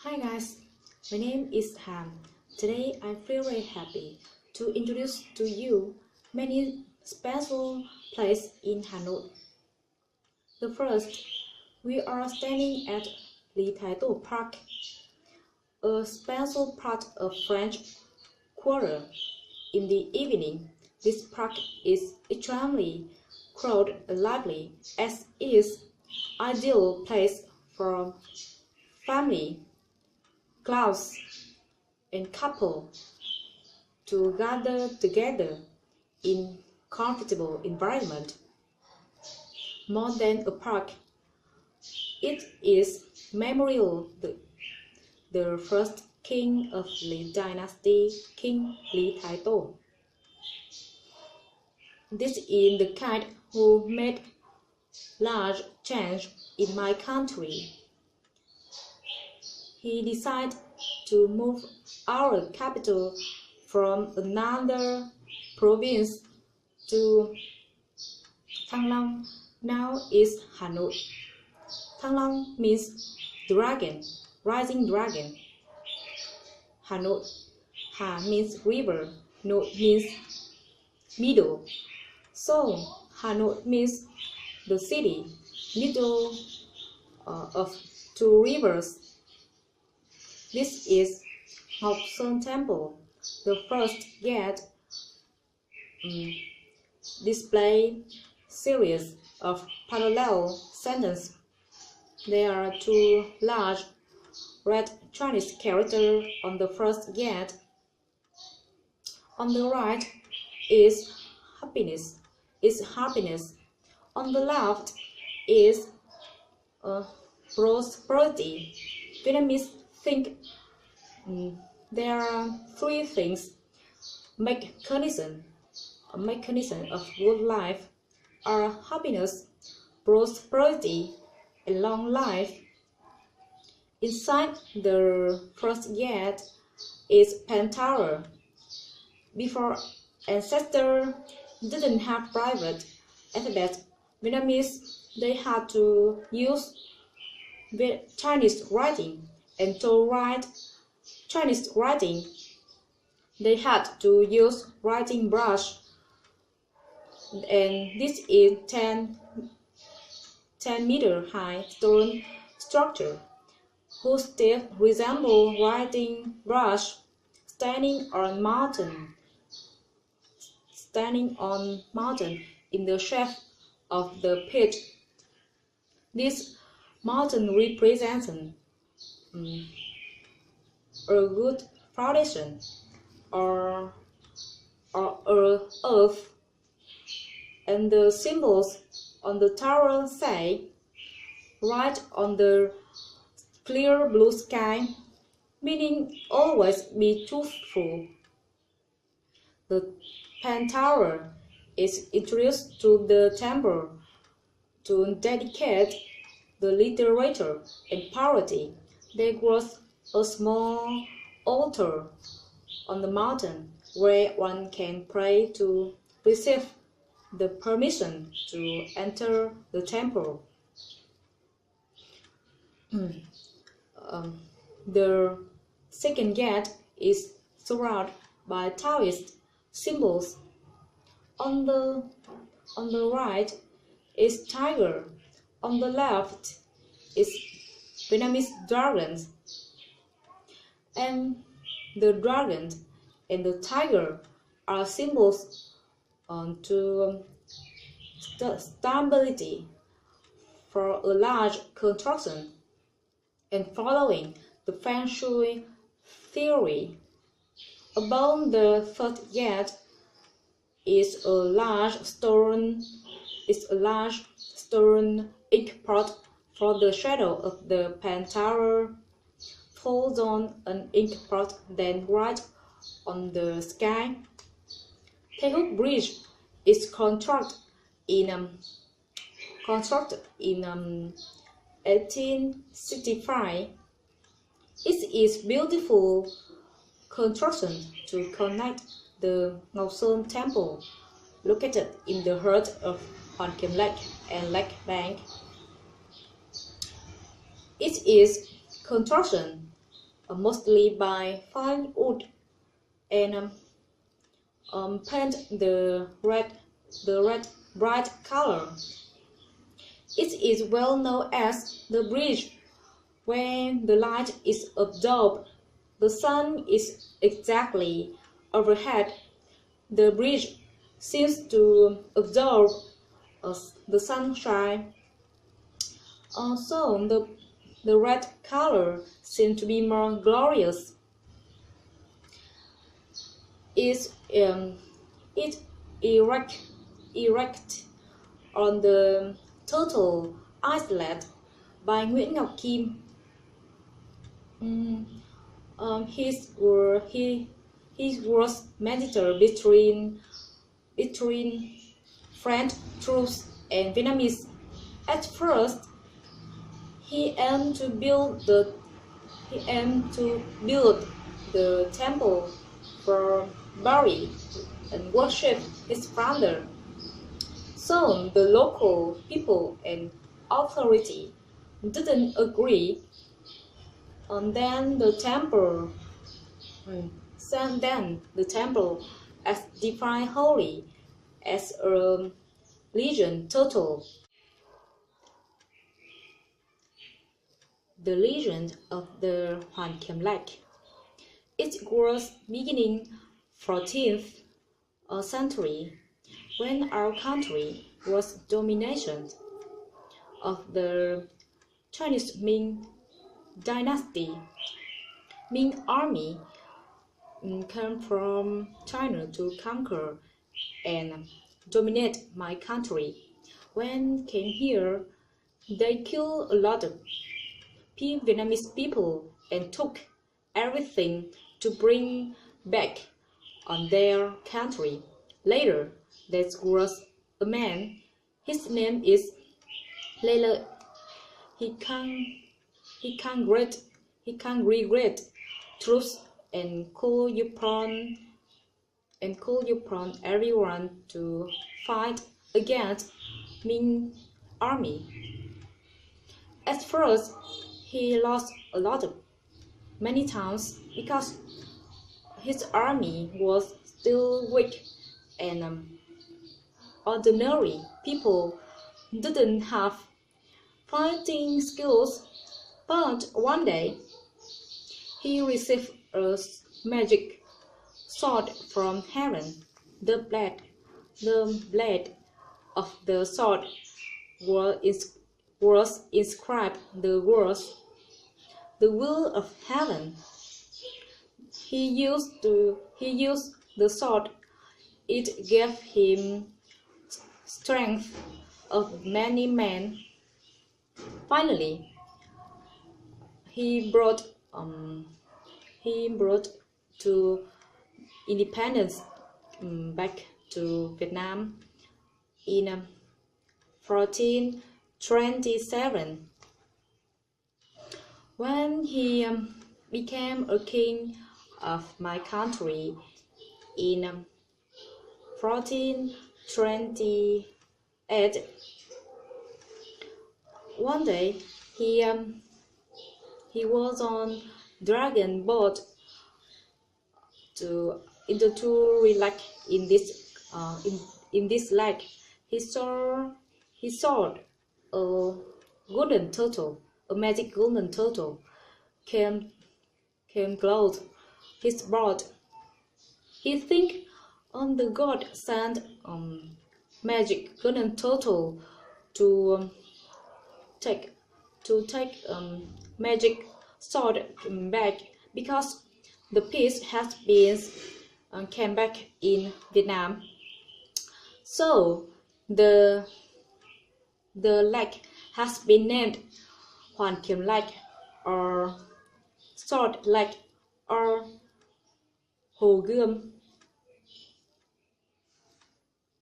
Hi guys, my name is Ham. Today I feel very happy to introduce to you many special places in Hanoi. The first, we are standing at Lý Thái Tổ Park, a special part of French Quarter. In the evening, this park is extremely crowded and lively, as it is ideal place for family, class, and couple to gather together in comfortable environment. More than a park, it is memorial the first king of Lý dynasty, King Lý Thái Tổ. This is the kind who made large change in my country. He decided to move our capital from another province to Thăng Long, now is Hanoi. Thăng Long means dragon, rising dragon. Hanoi, Ha means river, Nội means middle. So Hanoi means the city, middle of two rivers. This is Ngoc Sơn Temple. The first gate display series of parallel sentences. There are two large red Chinese characters on the first gate. On the right is happiness. On the left is prosperity. Vietnamese think there are three things: mechanism of good life are happiness, prosperity, and long life. Inside the first gate is Pen Tower. Before ancestors didn't have private alphabet, Vietnamese they had to use Chinese writing, and to write Chinese writing they had to use writing brush, and this is 10 meter high stone structure whose still resemble writing brush standing on mountain in the shape of the pitch. This mountain represents a good foundation or earth, and the symbols on the tower say, "Write on the clear blue sky," meaning always be truthful. The Pen Tower is introduced to the temple to dedicate the literature and poetry. There was a small altar on the mountain where one can pray to receive the permission to enter the temple. The second gate is surrounded by Taoist symbols. On the right is tiger. On the left is Vietnamese dragons. And the dragon and the tiger are symbols to stability for a large construction. And following the Feng Shui theory, above the third gate is a large stone ink pot for the shadow of the Pen Tower. Falls on an ink pot, then write on the sky. Tay Hook Bridge is constructed in 1865. It is beautiful construction to connect the Ngoc Sơn Temple, located in the heart of Kiem Lake and Lake Bank. It is construction mostly by fine wood and paint the red bright color. It is well known as the bridge. When the light is absorbed, the sun is exactly overhead. The bridge seems to absorb the sunshine. Also, the red color seems to be more glorious. It erect on the total islet by Kiem. His was mediator between French troops and Vietnamese. At first, he aimed to build the temple for bury and worship his father. So the local people and authority didn't agree, and then the temple as defined holy as a legion total. The legend of the Kiem Lake. It was beginning 14th century when our country was dominated of the Chinese Ming dynasty. Ming army came from China to conquer and dominate my country. When came here, they killed a lot of Vietnamese people and took everything to bring back on their country. Later, there was a man. His name is Lele. He can't regret truth and call upon everyone to fight against Ming army. At first, he lost many times because his army was still weak and ordinary people didn't have fighting skills. But one day, he received a magic sword from heaven. The blade of the sword was inscribed the words, "The will of heaven." He used the sword. It gave him strength of many men. Finally, he brought to independence back to Vietnam in 1427. When he became a king of my country in 1428, one day he was on dragon boat to relax in this lake. He saw a golden turtle, a magic golden turtle came close his boat. He think on the god sent magic golden turtle to take magic sword back because the peace has been came back in Vietnam. So the lake has been named Kiem Lake or Sword Lake or Hồ Gươm.